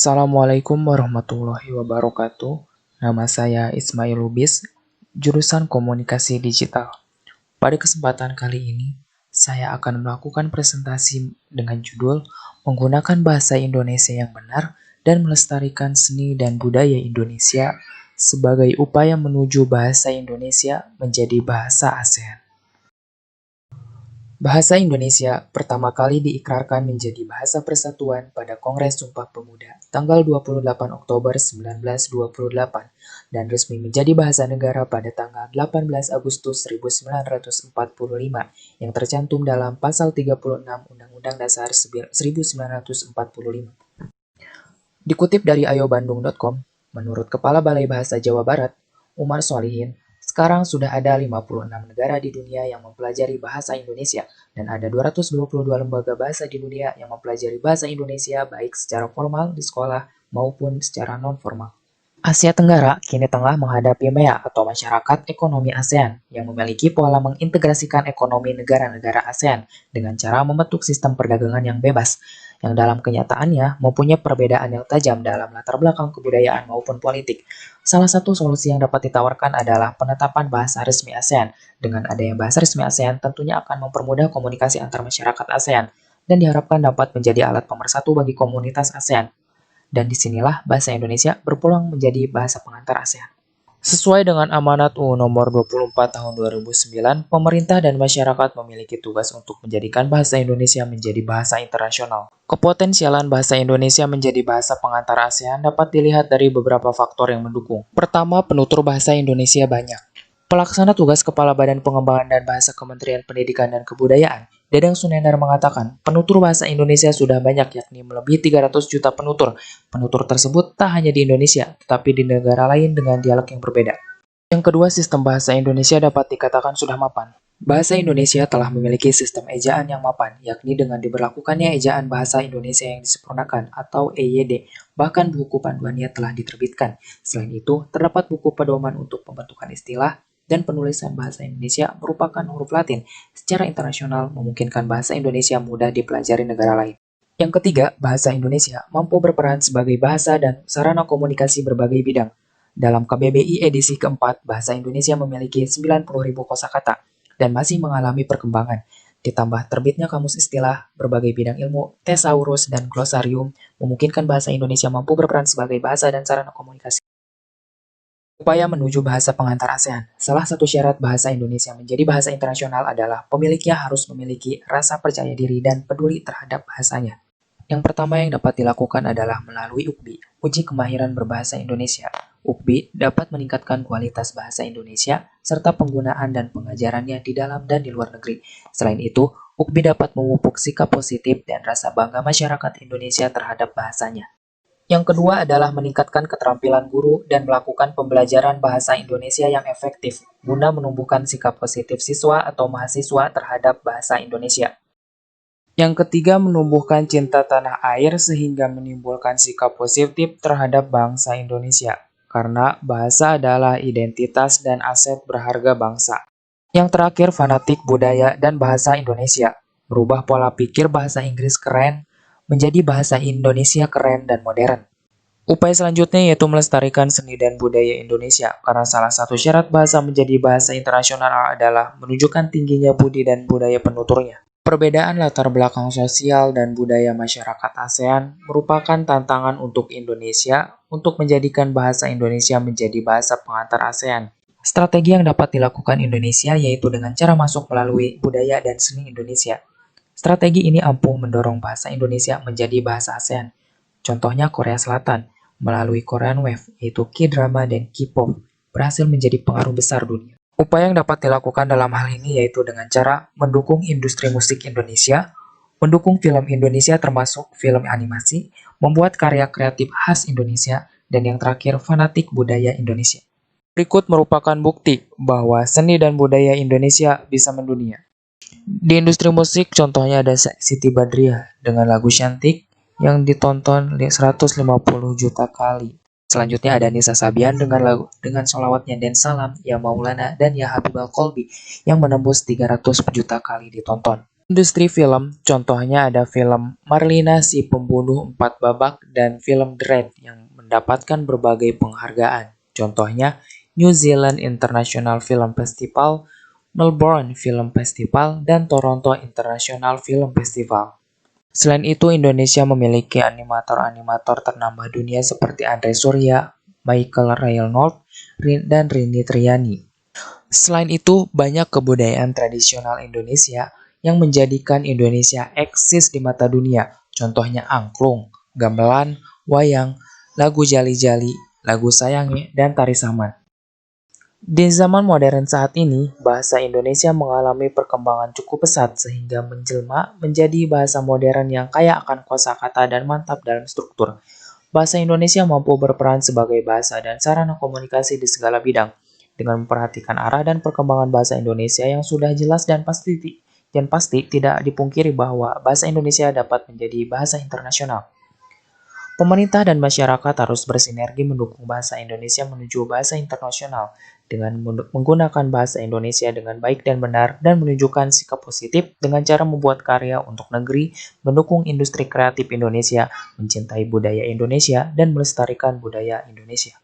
Assalamualaikum warahmatullahi wabarakatuh. Nama saya Ismail Lubis, jurusan Komunikasi Digital. Pada kesempatan kali ini, saya akan melakukan presentasi dengan judul Menggunakan Bahasa Indonesia yang Benar dan Melestarikan Seni dan Budaya Indonesia sebagai upaya menuju bahasa Indonesia menjadi bahasa ASEAN. Bahasa Indonesia pertama kali diikrarkan menjadi bahasa persatuan pada Kongres Sumpah Pemuda tanggal 28 Oktober 1928 dan resmi menjadi bahasa negara pada tanggal 18 Agustus 1945 yang tercantum dalam pasal 36 Undang-Undang Dasar 1945. Dikutip dari ayobandung.com, menurut Kepala Balai Bahasa Jawa Barat, Umar Sholihin, sekarang sudah ada 56 negara di dunia yang mempelajari bahasa Indonesia dan ada 222 lembaga bahasa di dunia yang mempelajari bahasa Indonesia baik secara formal di sekolah maupun secara non-formal. Asia Tenggara kini tengah menghadapi MEA atau Masyarakat Ekonomi ASEAN yang memiliki pola mengintegrasikan ekonomi negara-negara ASEAN dengan cara membentuk sistem perdagangan yang bebas, yang dalam kenyataannya mempunyai perbedaan yang tajam dalam latar belakang kebudayaan maupun politik. Salah satu solusi yang dapat ditawarkan adalah penetapan bahasa resmi ASEAN. Dengan adanya bahasa resmi ASEAN tentunya akan mempermudah komunikasi antar masyarakat ASEAN dan diharapkan dapat menjadi alat pemersatu bagi komunitas ASEAN. Dan disinilah bahasa Indonesia berpeluang menjadi bahasa pengantar ASEAN. Sesuai dengan amanat UU Nomor 24 Tahun 2009, pemerintah dan masyarakat memiliki tugas untuk menjadikan bahasa Indonesia menjadi bahasa internasional. Kepotensialan bahasa Indonesia menjadi bahasa pengantar ASEAN dapat dilihat dari beberapa faktor yang mendukung. Pertama, penutur bahasa Indonesia banyak. Pelaksana tugas Kepala Badan Pengembangan dan Bahasa Kementerian Pendidikan dan Kebudayaan, Dedang Sunendar mengatakan, penutur bahasa Indonesia sudah banyak yakni melebihi 300 juta penutur. Penutur tersebut tak hanya di Indonesia, tetapi di negara lain dengan dialek yang berbeda. Yang kedua, sistem bahasa Indonesia dapat dikatakan sudah mapan. Bahasa Indonesia telah memiliki sistem ejaan yang mapan, yakni dengan diberlakukannya ejaan bahasa Indonesia yang disempurnakan atau EYD. Bahkan buku panduannya telah diterbitkan. Selain itu, terdapat buku pedoman untuk pembentukan istilah, dan penulisan bahasa Indonesia merupakan huruf Latin. Secara internasional memungkinkan bahasa Indonesia mudah dipelajari negara lain. Yang ketiga, bahasa Indonesia mampu berperan sebagai bahasa dan sarana komunikasi berbagai bidang. Dalam KBBI edisi keempat, bahasa Indonesia memiliki 90.000 kosakata dan masih mengalami perkembangan. Ditambah terbitnya kamus istilah berbagai bidang ilmu, thesaurus, dan glosarium memungkinkan bahasa Indonesia mampu berperan sebagai bahasa dan sarana komunikasi. Upaya menuju bahasa pengantar ASEAN. Salah satu syarat bahasa Indonesia menjadi bahasa internasional adalah pemiliknya harus memiliki rasa percaya diri dan peduli terhadap bahasanya. Yang pertama yang dapat dilakukan adalah melalui UKBI, Uji Kemahiran Berbahasa Indonesia. UKBI dapat meningkatkan kualitas bahasa Indonesia serta penggunaan dan pengajarannya di dalam dan di luar negeri. Selain itu, UKBI dapat memupuk sikap positif dan rasa bangga masyarakat Indonesia terhadap bahasanya. Yang kedua adalah meningkatkan keterampilan guru dan melakukan pembelajaran bahasa Indonesia yang efektif guna menumbuhkan sikap positif siswa atau mahasiswa terhadap bahasa Indonesia. Yang ketiga, menumbuhkan cinta tanah air sehingga menimbulkan sikap positif terhadap bangsa Indonesia, karena bahasa adalah identitas dan aset berharga bangsa. Yang terakhir, fanatik budaya dan bahasa Indonesia, merubah pola pikir bahasa Inggris keren menjadi bahasa Indonesia keren dan modern. Upaya selanjutnya yaitu melestarikan seni dan budaya Indonesia, karena salah satu syarat bahasa menjadi bahasa internasional adalah menunjukkan tingginya budi dan budaya penuturnya. Perbedaan latar belakang sosial dan budaya masyarakat ASEAN merupakan tantangan untuk Indonesia untuk menjadikan bahasa Indonesia menjadi bahasa pengantar ASEAN. Strategi yang dapat dilakukan Indonesia yaitu dengan cara masuk melalui budaya dan seni Indonesia. Strategi ini ampuh mendorong bahasa Indonesia menjadi bahasa ASEAN. Contohnya Korea Selatan, melalui Korean Wave, yaitu K-drama dan K-pop, berhasil menjadi pengaruh besar dunia. Upaya yang dapat dilakukan dalam hal ini yaitu dengan cara mendukung industri musik Indonesia, mendukung film Indonesia termasuk film animasi, membuat karya kreatif khas Indonesia, dan yang terakhir fanatik budaya Indonesia. Berikut merupakan bukti bahwa seni dan budaya Indonesia bisa mendunia. Di industri musik contohnya ada Siti Badriah dengan lagu Cantik yang ditonton 150 juta kali. Selanjutnya ada Nisa Sabian dengan sholawatnya dan salam Ya Maulana dan Ya Habibal Qalbi yang menembus 300 juta kali ditonton. Industri film, contohnya ada film Marlina si Pembunuh Empat Babak dan film Dread yang mendapatkan berbagai penghargaan. Contohnya New Zealand International Film Festival, Melbourne Film Festival, dan Toronto International Film Festival. Selain itu, Indonesia memiliki animator-animator ternama dunia seperti Andre Surya, Michael Reynolds, dan Rini Triani. Selain itu, banyak kebudayaan tradisional Indonesia yang menjadikan Indonesia eksis di mata dunia. Contohnya angklung, gamelan, wayang, lagu jali-jali, lagu sayange, dan tari saman. Di zaman modern saat ini, bahasa Indonesia mengalami perkembangan cukup pesat sehingga menjelma menjadi bahasa modern yang kaya akan kosakata dan mantap dalam struktur. Bahasa Indonesia mampu berperan sebagai bahasa dan sarana komunikasi di segala bidang. Dengan memperhatikan arah dan perkembangan bahasa Indonesia yang sudah jelas dan pasti tidak dipungkiri bahwa bahasa Indonesia dapat menjadi bahasa internasional. Pemerintah dan masyarakat harus bersinergi mendukung bahasa Indonesia menuju bahasa internasional dengan menggunakan bahasa Indonesia dengan baik dan benar dan menunjukkan sikap positif dengan cara membuat karya untuk negeri, mendukung industri kreatif Indonesia, mencintai budaya Indonesia, dan melestarikan budaya Indonesia.